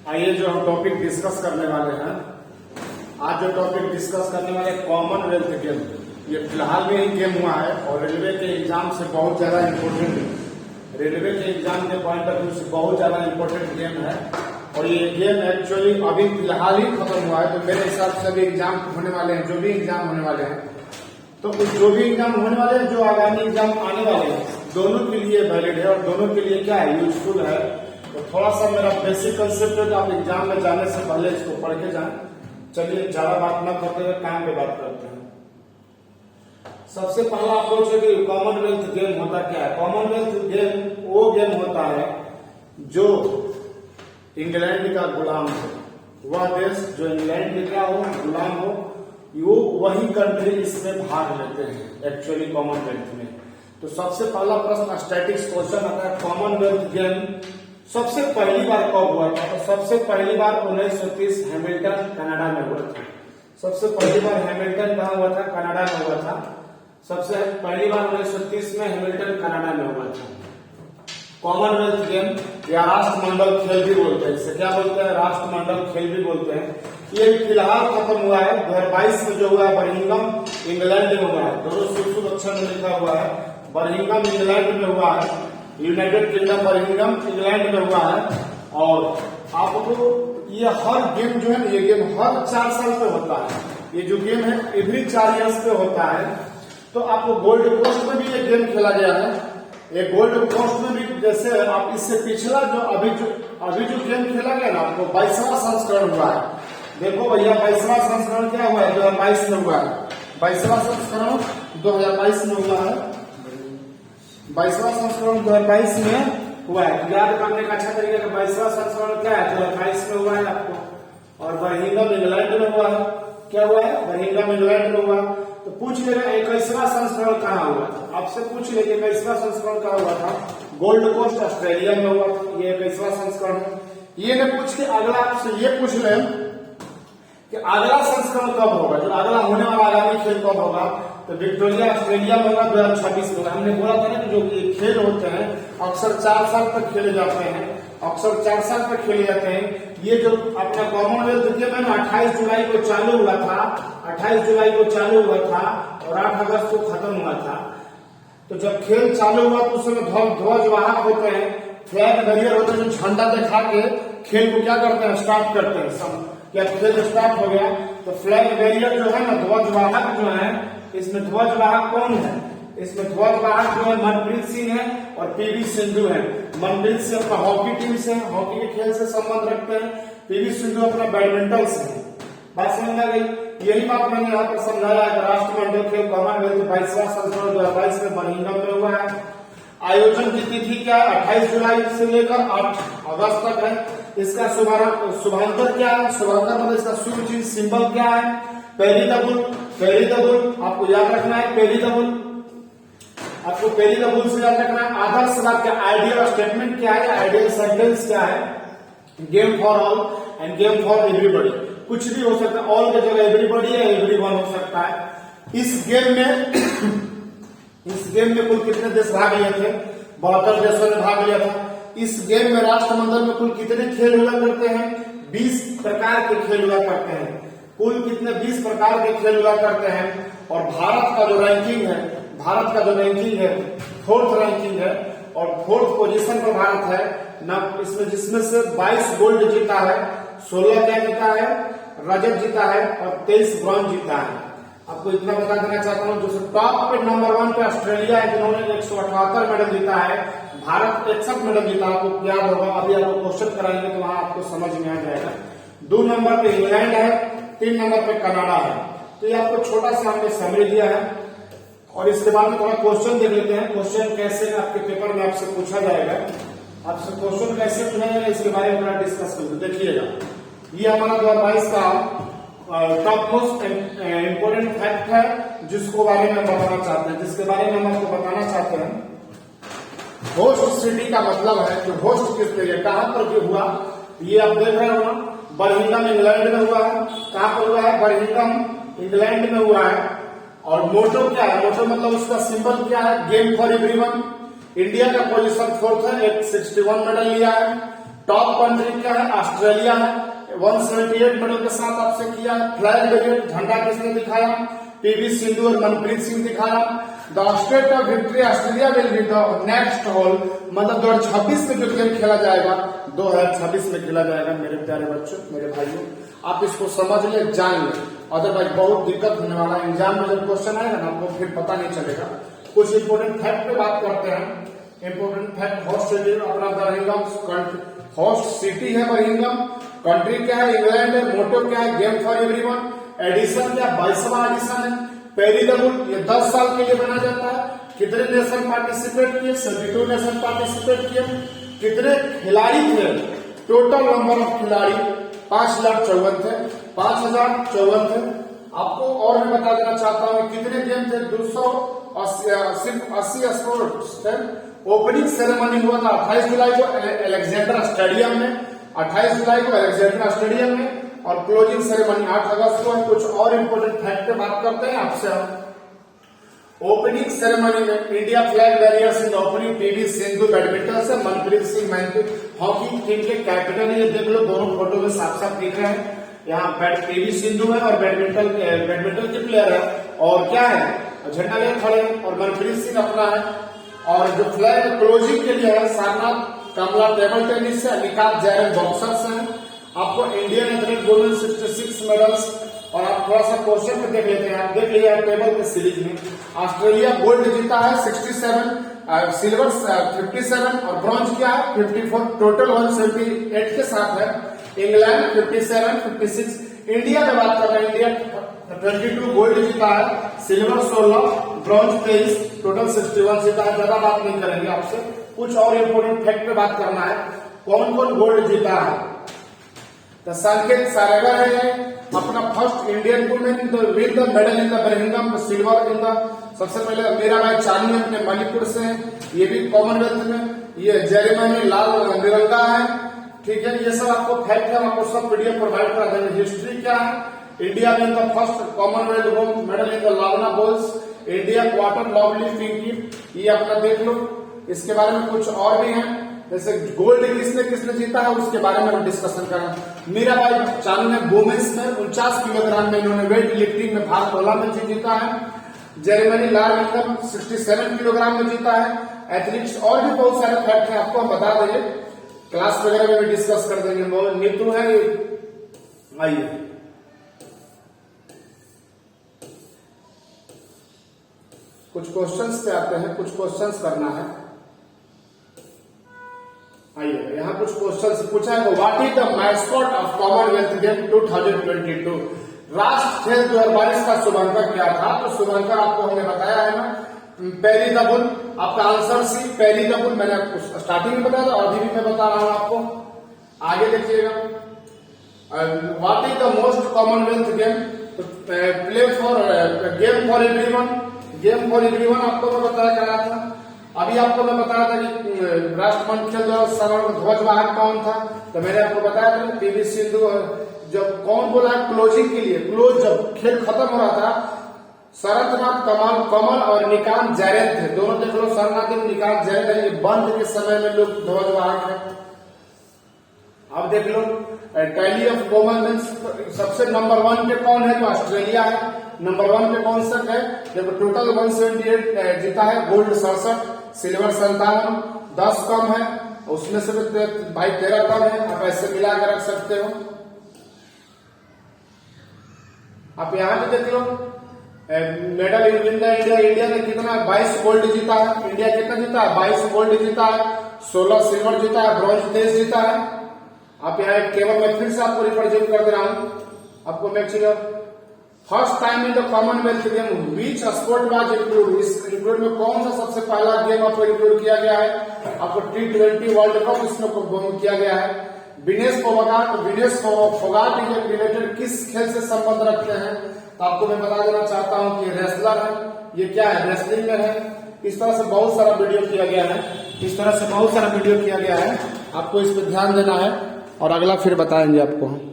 आइए जो हम टॉपिक डिस्कस करने वाले हैं, आज जो टॉपिक डिस्कस करने वाले कॉमनवेल्थ गेम, ये फिलहाल में ही गेम हुआ है और रेलवे के एग्जाम से बहुत ज्यादा इम्पोर्टेंट है। रेलवे के एग्जाम के पॉइंट ऑफ व्यू से बहुत ज्यादा इम्पोर्टेंट गेम है और ये गेम एक्चुअली अभी फिलहाल ही खत्म हुआ है। तो मेरे हिसाब से अभी एग्जाम होने वाले हैं, जो भी एग्जाम होने वाले हैं, तो जो भी एग्जाम होने वाले हैं, जो आगामी एग्जाम आने वाले हैं, दोनों के लिए वैलिड है और दोनों के लिए क्या है, यूजफुल है। तो थोड़ा सा मेरा बेसिक कंसेप्ट है, तो आप एग्जाम में जाने से पहले इसको पढ़ के जाएं। चलिए ज्यादा बात न करते हुए काम पे बात करते हैं। सबसे पहला अप्रोच है कि कॉमनवेल्थ गेम होता क्या है। कॉमनवेल्थ गेम वो गेम होता है जो इंग्लैंड का गुलाम हो। वह देश जो इंग्लैंड के क्या हो, गुलाम हो, वो वही कंट्री इसमें भाग लेते हैं एक्चुअली कॉमनवेल्थ में। तो सबसे पहला प्रश्न स्टैटिक्स क्वेश्चन आता है, कॉमनवेल्थ गेम सबसे पहली बार कब हुआ था। तो सबसे पहली बार 1930 हैमिल्टन कनाडा में हुआ था। सबसे पहली बार हैमिल्टन कहाँ हुआ था, कनाडा में हुआ था। सबसे पहली बार 1930 में हैमिल्टन कनाडा में हुआ था। कॉमनवेल्थ गेम या राष्ट्रमंडल खेल भी बोलते हैं, इसे क्या बोलते हैं, राष्ट्रमंडल खेल भी बोलते हैं। ये फिलहाल खत्म हुआ है 2022 में, जो हुआ है बर्मिंघम इंग्लैंड में हुआ है। दोनों शुभ अक्षर में लिखा हुआ है, बर्मिंघम इंग्लैंड में हुआ है, यूनाइटेड किंगडम बर्मिंघम इंग्लैंड में हुआ है। और आपको ये हर गेम जो है, ये गेम हर 4 साल पे होता है। ये जो गेम है एवरी 4 ईयर्स पे होता है। तो आपको गोल्ड कोस्ट में भी ये गेम खेला गया है। ये गोल्ड कोस्ट में भी, जैसे आप इससे पिछला जो अभी जो गेम खेला गया ना, आपको 22वां संस्करण हुआ है। देखो भैया 22वां संस्करण क्या हुआ है, 2022 में हुआ है। 22वां संस्करण 2022 में हुआ है। 22वां संस्करण 2022 में हुआ है। याद करने का अच्छा तरीका, 22वां संस्करण क्या है, 2022 में हुआ है आपको। और बर्मिंघम इंग्लैंड में हुआ है। क्या हुआ है, बर्मिंघम इंग्लैंड में हुआ। तो पूछ लेगा 21वां संस्करण कहाँ हुआ था, आपसे पूछ लेंगे 21वां संस्करण कहाँ हुआ था, गोल्ड कोस्ट ऑस्ट्रेलिया में हुआ था। ये 21वां संस्करण है। ये न पूछ के अगला आपसे ये पूछ ले कि अगला संस्करण कब होगा, जो अगला होने वाला आगामी खेल कब होगा। तो विक्टोरिया ऑस्ट्रेलिया में होगा 2026 में। हमने बोला था ना कि जो खेल होते हैं अक्सर 4 साल तक खेले जाते हैं, अक्सर 4 साल तक खेले जाते हैं। ये जो अपना कॉमनवेल्थ गेम है ना, 28 जुलाई को चालू हुआ था, 28 जुलाई को चालू हुआ था और 8 अगस्त को खत्म हुआ था। तो जब खेल चालू हुआ तो उस समय ध्वजवाहक होते हैं, फ्लैग बैरियर होते हैं, जो झंडा दिखा के खेल को क्या करते हैं, स्टार्ट करते हैं। सब क्या खेल स्टार्ट हो गया तो फ्लैग बैरियर जो है ना, ध्वजवाहक जो है, इसमें ध्वजवाहक कौन है, इसमें ध्वजवाहक जो है मनप्रीत सिंह है और पीवी सिंधु है। मनप्रीत सिंह अपना हॉकी टीम से, हॉकी के खेल से संबंध रखते हैं। पीवी सिंधु अपना बैडमिंटन से है। बात समझ आ गई। यही बात मैंने यहाँ पर समझाया है। राष्ट्रमंडल खेल कॉमनवेल्थ 22वां संस्करण 2022 में बर्मिंघम में हुआ है। आयोजन की तिथि क्या है, 28 जुलाई से लेकर 8 अगस्त तक है। इसका शुभांकर क्या है, शुभांकर मतलब इसका शुभ चीज सिंबल क्या है, पेरिदबुल। पेरिदबुल आपको याद रखना है, पेरिदबुल आपको पेरिदबुल से याद रखना है। आदर्श वाक्य, आइडियल स्टेटमेंट क्या है, आइडियल सेंटेंस क्या है, game for all end game for everybody. कुछ भी हो सकता है, ऑल की जगह एवरीबॉडी है, एवरीवन हो सकता है। इस गेम में कुल कितने देश भाग लिए थे, 72 देशों ने भाग लिया था। इस गेम में राष्ट्रमंडल में कुल कितने खेल हुआ करते हैं, 20 प्रकार के खेल हुआ करते हैं। कुल कितने, 20 प्रकार के खेल हुआ करते हैं। और भारत का जो रैंकिंग है, 4th रैंकिंग है और 4th पोजीशन पर भारत है ना। इसमें जिसमें से 22 गोल्ड जीता है, 16 क्या जीता है, रजत जीता है और 23 ब्रॉन्ज जीता है। आपको इतना बता देना चाहता हूँ, जो टॉप पे नंबर 1 पे ऑस्ट्रेलिया है, जिन्होंने 178 मेडल जीता है। भारत 61 मेडल जीता, आपको याद होगा। अभी आपको क्वेश्चन कराएंगे तो वहां आपको समझ में आ जाएगा। 2 नंबर पे इंग्लैंड है, 3 नंबर पे कनाडा है। तो ये आपको छोटा सा हमने समझ दिया है और इसके बाद में थोड़ा क्वेश्चन देख लेते हैं। क्वेश्चन कैसे आपके पेपर में आपसे पूछा जाएगा, आपसे क्वेश्चन कैसे पूछा जाएगा, इसके बारे में थोड़ा डिस्कस करते देखिएगा। ये हमारा 2022 का टॉप मोस्ट इम्पोर्टेंट फैक्ट है, जिसको बारे में बताना चाहते हैं, जिसके बारे में हम आपको बताना चाहते हैं। होस्ट सिटी का मतलब है कि होस्ट किस जगह, कहां पर जो हुआ, ये आप देख रहे हो ना, बर्मिंघम इंग्लैंड में हुआ है। कहां पर हुआ है, बर्मिंघम इंग्लैंड में हुआ है। और मोटो क्या है, मोटो मतलब उसका सिंबल क्या है, गेम फॉर एवरीवन। इंडिया का पोजीशन 4th है, 61 मेडल लिया है। टॉप कंट्री क्या है? ऑस्ट्रेलिया है, 178 मेडल के साथ आपसे किया है। फ्लैग वेरिएंट झंडा किसने दिखाया? पीवी सिंधु और मनप्रीत सिंह दिखाया। The state of victory Australia will be the next hall, मतलब 2026 में जो गेम खेला जाएगा 2026 में खेला जाएगा। मेरे प्यारे बच्चों, मेरे भाइयों, आप इसको समझ ले, जान ले, अदरवाइज बहुत दिक्कत होने वाला है। एग्जाम में जब क्वेश्चन आएगा ना, आपको फिर पता नहीं चलेगा। कुछ इंपोर्टेंट फैक्ट पे बात करते हैं। इंपोर्टेंट फैक्ट, होस्ट सिटी अपना बर्मिंघम, होस्ट सिटी है बर्मिंघम। कंट्री क्या है? इंग्लैंड है। मोटो क्या है? Game for everyone. एडिशन क्या? 22वां एडिशन है। पेरी द बुल, ये 10 साल के लिए बना जाता है। कितने नेशन पार्टिसिपेट किए? 72 नेशन पार्टिसिपेट किए। कितने खिलाड़ी थे? टोटल नंबर ऑफ खिलाड़ी 5,54 थे, 5,054 थे। आपको और मैं बता देना चाहता हूँ कितने गेम थे? 280 स्पोर्ट्स थे। ओपनिंग सेरेमनी हुआ था 28 जुलाई को अलेक्जेंड्रा स्टेडियम में, 28 जुलाई को अलेक्जेंड्रा स्टेडियम में, और क्लोजिंग सेरेमनी 8 अगस्त को है। कुछ और इंपोर्टेंट फैक्ट पे बात करते हैं आपसे हम। ओपनिंग सेरेमनी में इंडिया फ्लैग बैरियर्स इन ओपनिंग पीवी सिंधु बैडमिंटन से, मनप्रीत सिंह हॉकी टीम के कैप्टन। ये देख लो, दोनों फोटो में साफ साफ दिख रहे हैं। यहाँ पीवी सिंधु है और बैडमिंटन के प्लेयर है, और क्या है, झंडा ले खड़े हैं, और मनप्रीत सिंह अपना है। और जो फ्लैग क्लोजिंग के लिए है, सारनाथ कमला टेबल टेनिस से, निकात जैन बॉक्सर से है। आपको इंडियन एथलीट गोल्ड 66 मेडल्स। और आप थोड़ा सा क्वेश्चन में देख लेते हैं, आप देख लिया टेबल के सीरीज में। ऑस्ट्रेलिया गोल्ड जीता है 67, सिल्वर 57 और ब्रॉन्ज क्या है 54, टोटल 178 के साथ है। इंग्लैंड 57, 56। इंडिया में बात कर रहे हैं, इंडिया 22 गोल्ड जीता है, सिल्वर 16, ब्रॉन्ज 23, टोटल 61 जीता है। ज्यादा बात नहीं करेंगे आपसे, कुछ और इंपोर्टेंट फैक्ट पे बात करना है। कौन कौन गोल्ड जीता है? तो संकेत सारेगर है अपना first Indian women with the medal in the Birmingham, silver in the. सबसे पहले मीराबाई चानू अपने मणिपुर से है, ये भी कॉमनवेल्थ में। ये जेरेमी लाल निरंगा है, ठीक है। ये सब आपको फैक्ट है, आपको सब पीडीएफ प्रोवाइड करा देंगे। हिस्ट्री क्या है? इंडिया में the first Commonwealth gold medal in the lawn bowls, India quarter Lovely Pinki, ये अपना देख लो। इसके बारे में कुछ और भी है, जैसे गोल्ड किसने किसने जीता है उसके बारे में हम डिस्कशन करें। मीराबाई चानू ने वुमेन्स में 49 किलोग्राम में इन्होंने वेट लिफ्टिंग में भारोत्तोलन में जीता है। जेरेमी लाल 67 किलोग्राम में जीता है। एथलीट्स और भी बहुत सारे फैक्ट हैं, आपको हम बता देंगे, क्लास वगैरह में भी डिस्कस कर देंगे। वो नीतू है, आइए कुछ क्वेश्चंस पे आते हैं, कुछ क्वेश्चंस करना है। आइए, यहाँ कुछ क्वेश्चन पूछा है। What is the mascot of Commonwealth game 2022? राष्ट्र खेल 2022 का शुभारंभ क्या था? तो शुभारंभ आपको हमने बताया है ना, पेरी द बुल। आपका answer C Perry the bull, मैंने आपको स्टार्टिंग में बताया था, अभी भी मैं बता रहा हूं आपको। आगे देखिएगा, what is the most Commonwealth game? Play for game for everyone, game for everyone आपको मैं बताया करा था। अभी आपको मैं बताया था कि राष्ट्रमंडल खेल ध्वजवाहक कौन था, तो मैंने आपको बताया था पीवी सिंधु। जब कौन बोला क्लोजिंग के लिए, क्लोज जब खेल खत्म हो रहा था, शरतनाथ कमल और निकांत जैन थे, दोनों देख लो, शरतनाथ निकांत जैन है। ये बंद के समय में लोग ध्वजवाहक है। अब देख लो टैली ऑफ वुमेन सबसे नंबर 1 पे कौन है? तो ऑस्ट्रेलिया है। नंबर 1 पे कौन सा है? जब टोटल 178 जीता है, गोल्ड 67, सिल्वर 57, 10 कम है, उसमें से भाई 13 कम है। आप ऐसे मिला कर रख सकते हो। आप यहां पे देख लो मेडल इन इंडिया, इंडिया ने कितना 22 गोल्ड जीता है। इंडिया कितना जीता है? 22 गोल्ड जीता है, 16 सिल्वर जीता है, ब्रॉन्ज 23 जीता है। आप यहाँ केवल मैं फिर से आपको रिप्रेजेंट कर दे रहा हूं, आपको match first time in the Commonwealth game which sport was include? इस इंक्लूड में कौन सा सबसे पहला गेम आपको इंक्लूड किया गया है? आपको T20 वर्ल्ड कप इसमें किया गया है। विनेश फोगाट ये रिलेटेड किस खेल से संबंध रखते हैं? तो आपको मैं बता देना चाहता हूं कि रेसलर है, ये क्या है? रेसलिंग में है। इस तरह से बहुत सारा वीडियो किया गया है, इस तरह से बहुत सारा वीडियो किया गया है, आपको इस पर ध्यान देना है और अगला फिर बताएंगे आपको।